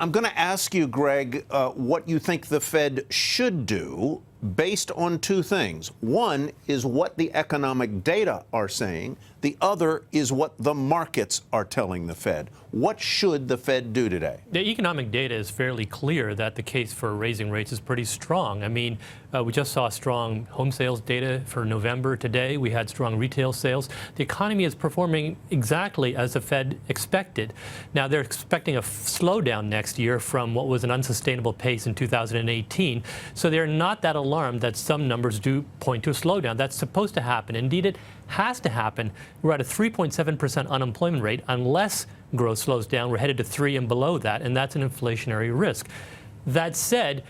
I'm going to ask you, Greg, what you think the Fed should do based on two things. One is what the economic data are saying. The other is what the markets are telling the Fed. What should the Fed do today? The economic data is fairly clear that the case for raising rates is pretty strong. I mean, we just saw strong home sales data for November today. We had strong retail sales. The economy is performing exactly as the Fed expected. Now, they're expecting a slowdown next year from what was an unsustainable pace in 2018. So they're not that alarmed that some numbers do point to a slowdown. That's supposed to happen. Indeed, it has to happen. We're at a 3.7% unemployment rate. Unless growth slows down, we're headed to 3 and below that, and that's an inflationary risk. That said,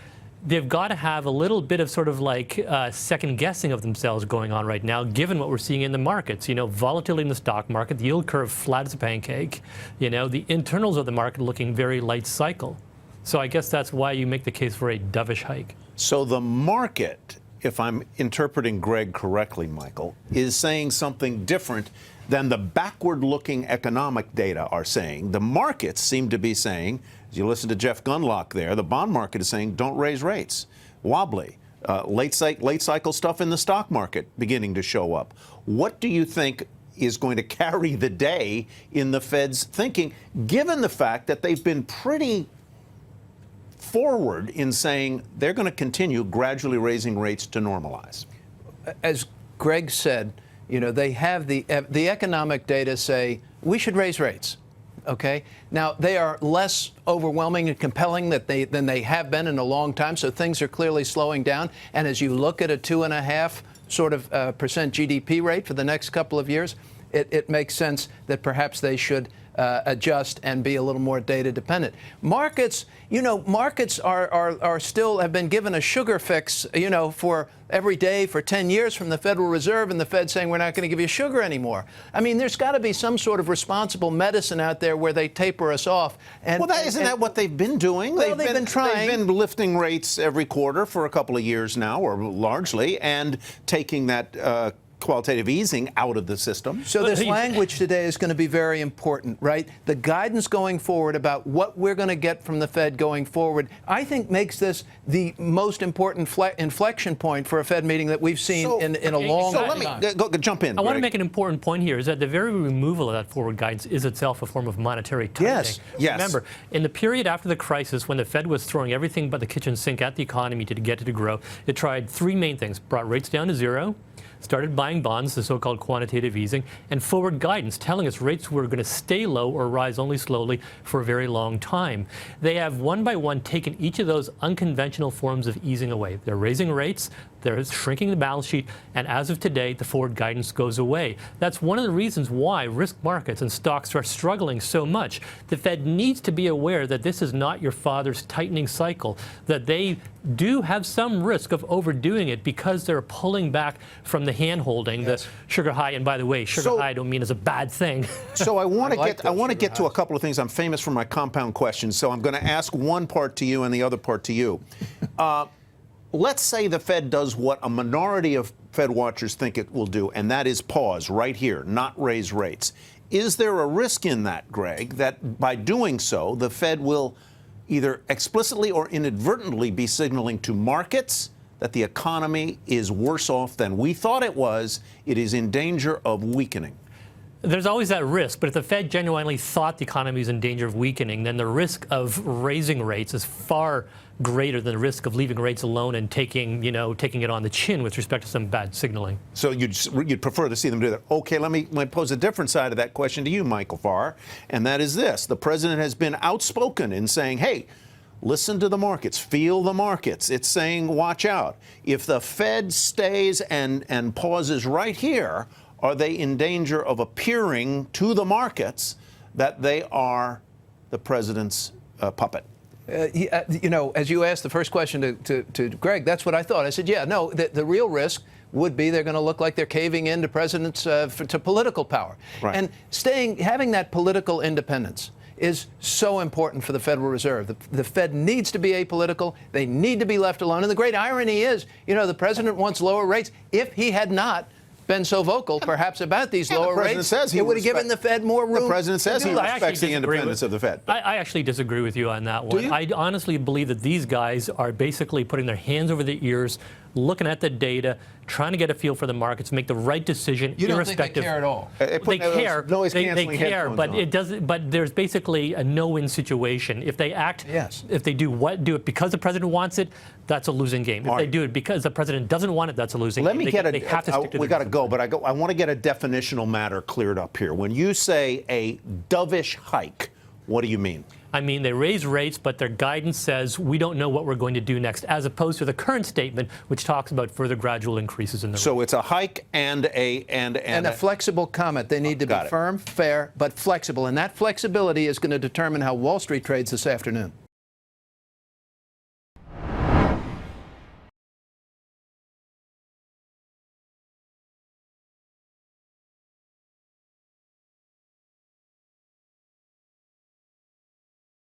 they've got to have a little bit of sort of like second guessing of themselves going on right now, given what we're seeing in the markets. You know, volatility in the stock market, the yield curve flat as a pancake, you know, the internals of the market looking very light cycle. So I guess that's why you make the case for a dovish hike. So the market, if I'm interpreting Greg correctly, Michael, is saying something different than the backward-looking economic data are saying. The markets seem to be saying, as you listen to Jeff Gundlach there, the bond market is saying don't raise rates. Wobbly. Late cycle stuff in the stock market beginning to show up. What do you think is going to carry the day in the Fed's thinking, given the fact that they've been pretty forward in saying they're going to continue gradually raising rates to normalize? As Greg said, you know, they have the economic data say we should raise rates. Okay. Now, they are less overwhelming and compelling than they have been in a long time. So things are clearly slowing down. And as you look at a 2.5% sort of percent GDP rate for the next couple of years, it makes sense that perhaps they should adjust and be a little more data dependent. Markets, you know, markets are still have been given a sugar fix, you know, for every day for 10 years from the Federal Reserve, and the Fed saying we're not going to give you sugar anymore. I mean, there's got to be some sort of responsible medicine out there where they taper us off. And, well, isn't that what they've been doing? Well, they've been trying. They've been lifting rates every quarter for a couple of years now, or largely, and taking that qualitative easing out of the system. So this language today is going to be very important, right? The guidance going forward about what we're going to get from the Fed going forward, I think makes this the most important inflection point for a Fed meeting that we've seen in a long time. So let me go jump in. I want to make an important point here, is that the very removal of that forward guidance is itself a form of monetary tightening. Yes. Yes. Remember, in the period after the crisis, when the Fed was throwing everything but the kitchen sink at the economy to get it to grow, it tried three main things: brought rates down to zero, started buying bonds, the so-called quantitative easing, and forward guidance telling us rates were going to stay low or rise only slowly for a very long time. They have one by one taken each of those unconventional forms of easing away. They're raising rates, they're shrinking the balance sheet, and as of today, the forward guidance goes away. That's one of the reasons why risk markets and stocks are struggling so much. The Fed needs to be aware that this is not your father's tightening cycle, that they do have some risk of overdoing it because they're pulling back from the hand-holding, yes, the sugar high. And by the way, sugar high I don't mean as a bad thing. So I want to get to a couple of things. I'm famous for my compound questions, so I'm going to ask one part to you and the other part to you. Let's say the Fed does what a minority of Fed watchers think it will do, and that is pause right here, not raise rates. Is there a risk in that, Greg, that by doing so, the Fed will either explicitly or inadvertently be signaling to markets that the economy is worse off than we thought it was, it is in danger of weakening? There's always that risk, but if the Fed genuinely thought the economy is in danger of weakening, then the risk of raising rates is far greater than the risk of leaving rates alone and taking it on the chin with respect to some bad signaling. So you'd prefer to see them do that. Okay, let me pose a different side of that question to you, Michael Farr, and that is this. The president has been outspoken in saying, hey, listen to the markets, feel the markets. It's saying, watch out. If the Fed stays and pauses right here, are they in danger of appearing to the markets that they are the president's puppet? You know, as you asked the first question to Greg, that's what I thought. I said, yeah, no, the real risk would be they're going to look like they're caving in to presidents to political power. Right. And having that political independence is so important for the Federal Reserve. The Fed needs to be apolitical. They need to be left alone. And the great irony is, you know, the president wants lower rates. If he had not been so vocal, perhaps, about these lower rates, it would have given the Fed more room. The president says he respects the independence of the Fed. I actually disagree with you on that one. I honestly believe that these guys are basically putting their hands over their ears, looking at the data, trying to get a feel for the markets, make the right decision, you don't irrespective. think they care at all? They care. They care, but on. it doesn't. But there's basically a no-win situation. If they act, if they do it because the president wants it, that's a losing game. If they do it because the president doesn't want it, that's a losing game. Let me they have to stick to we got to go, but I want to get a definitional matter cleared up here. When you say a dovish hike, what do you mean? I mean, they raise rates, but their guidance says we don't know what we're going to do next, as opposed to the current statement, which talks about further gradual increases in the rate. So it's a hike and a flexible comment. They need to be firm, fair, but flexible, and that flexibility is going to determine how Wall Street trades this afternoon.